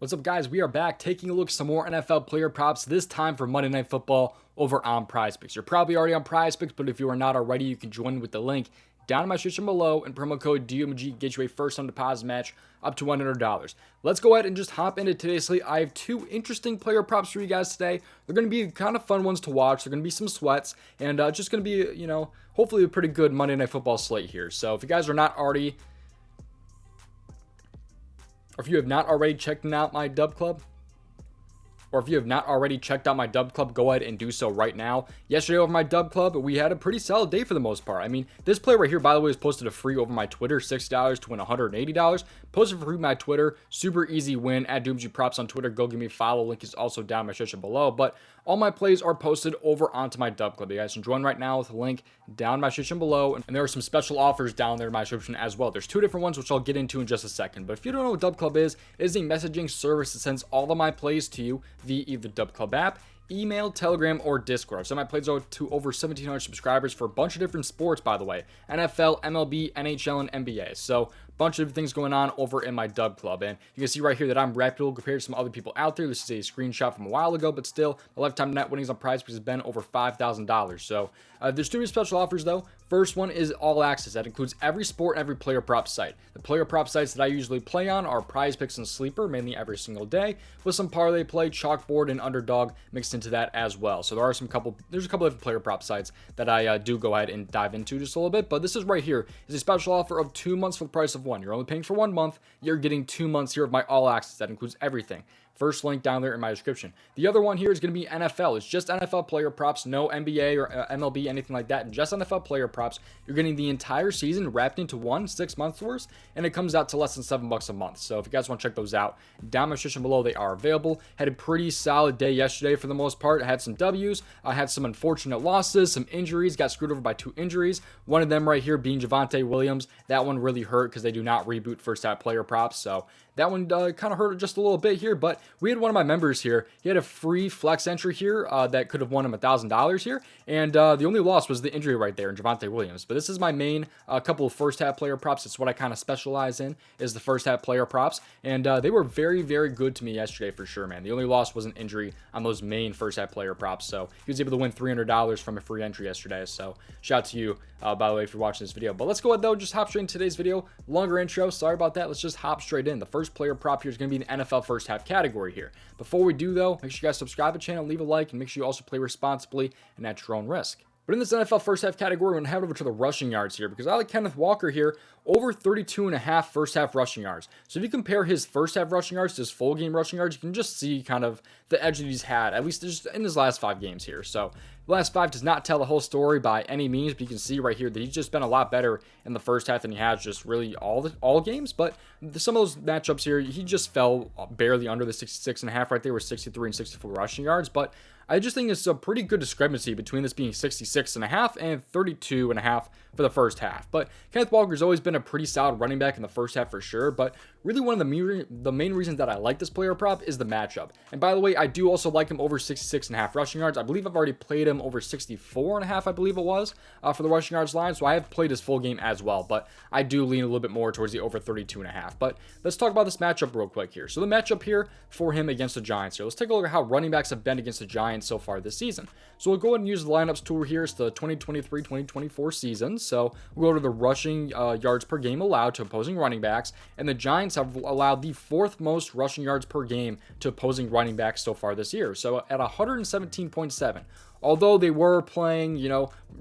What's up, guys? We are back taking a look at some more NFL player props, this time for Monday Night Football over on prizepicks. You're probably already on prizepicks, but if you are not already, you can join with the link down in my description below, and promo code DOMG gets you a first time deposit match up to $100. Let's go ahead and just hop into today's slate. I have two interesting player props for you guys today. They're going to be kind of fun ones to watch. They're going to be some sweats, and just going to be, hopefully a pretty good Monday Night Football slate here. So if you guys are not already, or if you have not already checked out my dub club, go ahead and do so right now. Yesterday over my dub club, we had a pretty solid day for the most part. I mean, this player right here, by the way, was posted a free over my Twitter, $60 to win $180. Posted for free my Twitter, super easy win at DOMG Props on Twitter. Go give me a follow. Link is also down in my description below. But all my plays are posted over onto my dub club. You guys can join right now with a link down in my description below. And there are some special offers down there in my description as well. There's two different ones, which I'll get into in just a second. But if you don't know what dub club is, it is a messaging service that sends all of my plays to you via either Dub Club app, email, Telegram, or Discord. I've sent my plays to over 1,700 subscribers for a bunch of different sports, by the way. NFL, MLB, NHL, and NBA. So a bunch of things going on over in my Dub Club. And you can see right here that I'm reputable compared to some other people out there. This is a screenshot from a while ago, but still, the lifetime net winnings on prize has been over $5,000. So there's two special offers, though. First one is all access. That includes every sport and every player prop site. The player prop sites that I usually play on are prizepicks and sleeper, mainly every single day, with some parlay play, chalkboard, and underdog mixed into that as well. So there's a couple different player prop sites that I do go ahead and dive into just a little bit. But this is right here is a special offer of 2 months for the price of one. You're only paying for 1 month. You're getting 2 months here of my all access. That includes everything. First link down there in my description. The other one here is going to be NFL. It's just NFL player props, no NBA or MLB, anything like that. And just NFL player props. You're getting the entire season wrapped into 6 months worth, and it comes out to less than $7 a month. So if you guys want to check those out, down in my description below, they are available. Had a pretty solid day yesterday for the most part. I had some W's. I had some unfortunate losses, some injuries. Got screwed over by 2 injuries. One of them right here being Javonte Williams. That one really hurt because they do not reboot first half player props. So that one kind of hurt just a little bit here, but we had one of my members here. He had a free flex entry here that could have won him $1,000 here, and the only loss was the injury right there in Javonte Williams. But this is my main couple of first half player props. It's what I kind of specialize in, is the first half player props, and they were very, very good to me yesterday for sure, man. The only loss was an injury on those main first half player props, so he was able to win $300 from a free entry yesterday. So shout out to you, by the way, if you're watching this video. But let's go ahead though, just hop straight into today's video. Longer intro, sorry about that. Let's just hop straight in. The first player prop here is going to be the NFL first half category here. Before we do though, make sure you guys subscribe to the channel, leave a like, and make sure you also play responsibly and at your own risk. But in this NFL first half category, we're going to head over to the rushing yards here because I like Kenneth Walker here, over 32.5 first half rushing yards. So if you compare his first half rushing yards to his full game rushing yards, you can just see kind of the edge that he's had, at least just in his last 5 games here. So the last 5 does not tell the whole story by any means, but you can see right here that he's just been a lot better in the first half than he has just really all games. But some of those matchups here, he just fell barely under the 66.5 right there with 63 and 64 rushing yards. But I just think it's a pretty good discrepancy between this being 66.5 and 32.5 for the first half. But Kenneth Walker's always been a pretty solid running back in the first half for sure. But really one of the main reasons that I like this player prop is the matchup. And by the way, I do also like him over 66.5 rushing yards. I believe I've already played him over 64.5, I believe it was, for the rushing yards line. So I have played his full game as well. But I do lean a little bit more towards the over 32.5. But let's talk about this matchup real quick here. So the matchup here for him against the Giants here. Let's take a look at how running backs have been against the Giants so far this season. So we'll go ahead and use the lineups tool here. It's the 2023-2024 season. So we'll go to the rushing yards per game allowed to opposing running backs. And the Giants have allowed the 4th most rushing yards per game to opposing running backs so far this year. So at 117.7. Although they were playing,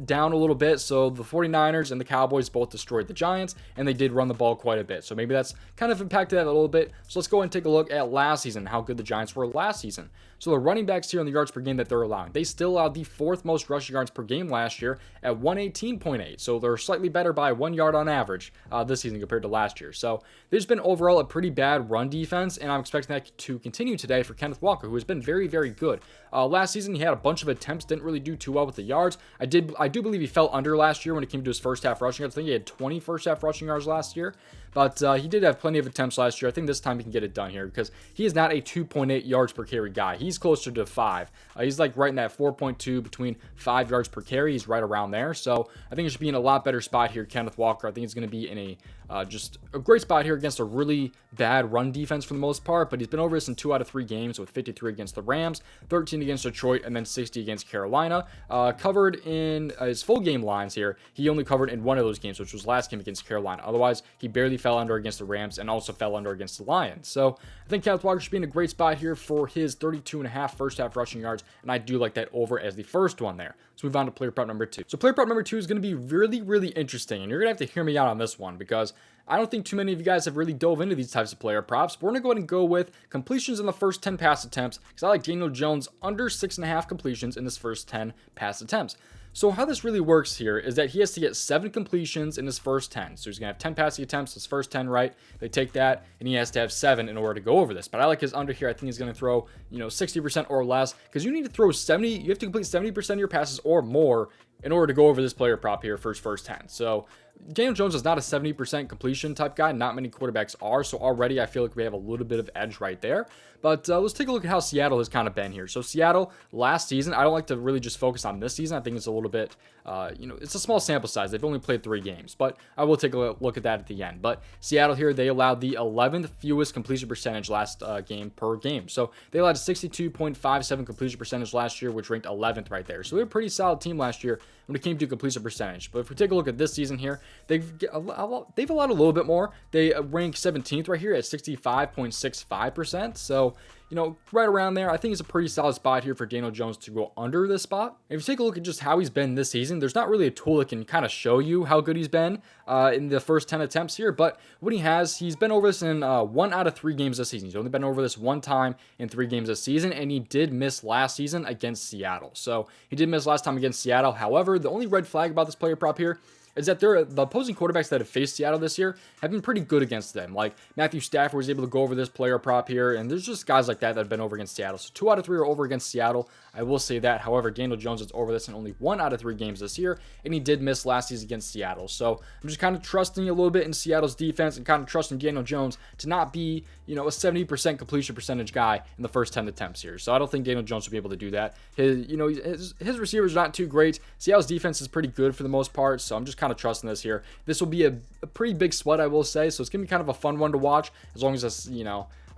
down a little bit. So the 49ers and the Cowboys both destroyed the Giants, and they did run the ball quite a bit. So maybe that's kind of impacted that a little bit. So let's go and take a look at last season, how good the Giants were last season. So the running backs here on the yards per game that they're allowing, they still allowed the 4th most rushing yards per game last year at 118.8. So they're slightly better by 1 yard on average this season compared to last year. So there's been overall a pretty bad run defense, and I'm expecting that to continue today for Kenneth Walker, who has been very, very good. Last season, he had a bunch of attempts, didn't really do too well with the yards. I do believe he fell under last year when it came to his first half rushing yards. I think he had 20 first half rushing yards last year. but he did have plenty of attempts last year. I think this time he can get it done here because he is not a 2.8 yards per carry guy. He's closer to 5. He's like right in that 4.2 between 5 yards per carry. He's right around there. So I think he should be in a lot better spot here. Kenneth Walker, I think he's going to be in a just a great spot here against a really bad run defense for the most part, but he's been over this in 2 out of 3 games with 53 against the Rams, 13 against Detroit, and then 60 against Carolina. Covered in his full game lines here, he only covered in one of those games, which was last game against Carolina. Otherwise, he barely fell under against the Rams and also fell under against the Lions. So I think Kenneth Walker should be in a great spot here for his 32.5 first half rushing yards, and I do like that over as the first one there. Let's move on to player prop number 2. So player prop number 2 is going to be really, really interesting, and you're going to have to hear me out on this one because I don't think too many of you guys have really dove into these types of player props. We're going to go ahead and go with completions in the first 10 pass attempts because I like Daniel Jones under 6.5 completions in his first 10 pass attempts. So how this really works here is that he has to get 7 completions in his first 10. So he's going to have 10 passing attempts, his first 10 right. They take that, and he has to have 7 in order to go over this. But I like his under here. I think he's going to throw, 60% or less because you need to throw 70. You have to complete 70% of your passes or more in order to go over this player prop here for his first 10. So Daniel Jones is not a 70% completion type guy. Not many quarterbacks are. So already I feel like we have a little bit of edge right there. But let's take a look at how Seattle has kind of been here. So Seattle last season, I don't like to really just focus on this season. I think it's a little bit, it's a small sample size. They've only played 3 games, but I will take a look at that at the end. But Seattle here, they allowed the 11th fewest completion percentage last game per game. So they allowed a 62.57 completion percentage last year, which ranked 11th right there. So they're a pretty solid team last year when it came to completion percentage. But if we take a look at this season here, they've allowed a little bit more. They rank 17th right here at 65.65%. So, right around there, I think it's a pretty solid spot here for Daniel Jones to go under this spot. If you take a look at just how he's been this season, there's not really a tool that can kind of show you how good he's been in the first 10 attempts here. But what he's been over this in 1 out of 3 games this season. He's only been over this 1 time in 3 games this season, and he did miss last season against Seattle. So he did miss last time against Seattle. However, the only red flag about this player prop here is that the opposing quarterbacks that have faced Seattle this year have been pretty good against them. Like Matthew Stafford was able to go over this player prop here, and there's just guys like that have been over against Seattle. So 2 out of 3 are over against Seattle. I will say that. However, Daniel Jones is over this in only 1 out of 3 games this year, and he did miss last season against Seattle. So I'm just kind of trusting a little bit in Seattle's defense and kind of trusting Daniel Jones to not be, a 70% completion percentage guy in the first 10 attempts here. So I don't think Daniel Jones will be able to do that. His receivers are not too great. Seattle's defense is pretty good for the most part, so I'm just kind of trusting this here. This will be a pretty big sweat, I will say, so it's going to be kind of a fun one to watch as long as it's,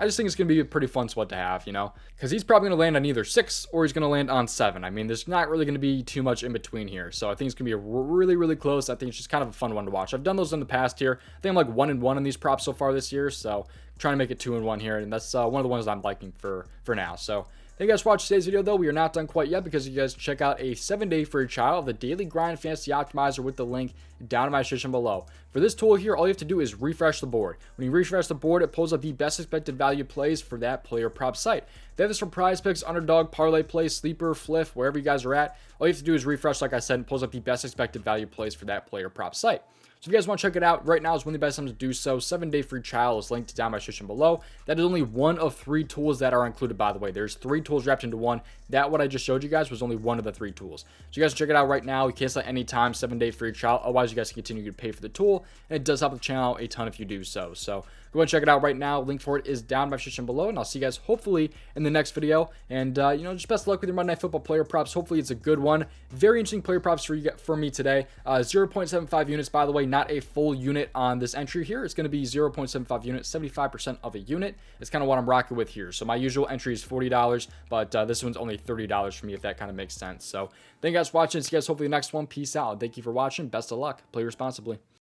I just think it's going to be a pretty fun sweat to have, because he's probably going to land on either 6 or he's going to land on 7. I mean, there's not really going to be too much in between here. So I think it's going to be really, really close. I think it's just kind of a fun one to watch. I've done those in the past here. I think I'm like 1-1 in these props so far this year. So I'm trying to make it 2-1 here. And that's one of the ones I'm liking for now. So thank you guys for watching today's video, though. We are not done quite yet because you guys can check out a 7-day free trial of the Daily Grind Fantasy Optimizer with the link down in my description below. For this tool here, all you have to do is refresh the board. When you refresh the board, it pulls up the best expected value plays for that player prop site. They have this for prize picks, underdog, parlay plays, sleeper, flip, wherever you guys are at. All you have to do is refresh, like I said, and pulls up the best expected value plays for that player prop site. So if you guys want to check it out, right now is one of the best times to do so. 7-day free trial is linked down in my description below. That is only one of 3 tools that are included, by the way. There's 3 tools wrapped into one. That what I just showed you guys was only one of the 3 tools. So you guys can check it out right now. You cancel at any time, 7-day free trial. Otherwise, you guys can continue to pay for the tool, and it does help the channel a ton if you do so. So go ahead and check it out right now. Link for it is down in my description below, and I'll see you guys hopefully in the next video. And just best of luck with your Monday Night Football player props. Hopefully it's a good one. Very interesting player props for me today. 0.75 units, by the way, not a full unit on this entry here. It's going to be 0.75 units, 75% of a unit. It's kind of what I'm rocking with here. So my usual entry is $40, but this one's only $30 for me, if that kind of makes sense. So thank you guys for watching. See you guys hopefully the next one. Peace out. Thank you for watching. Best of luck. Play responsibly.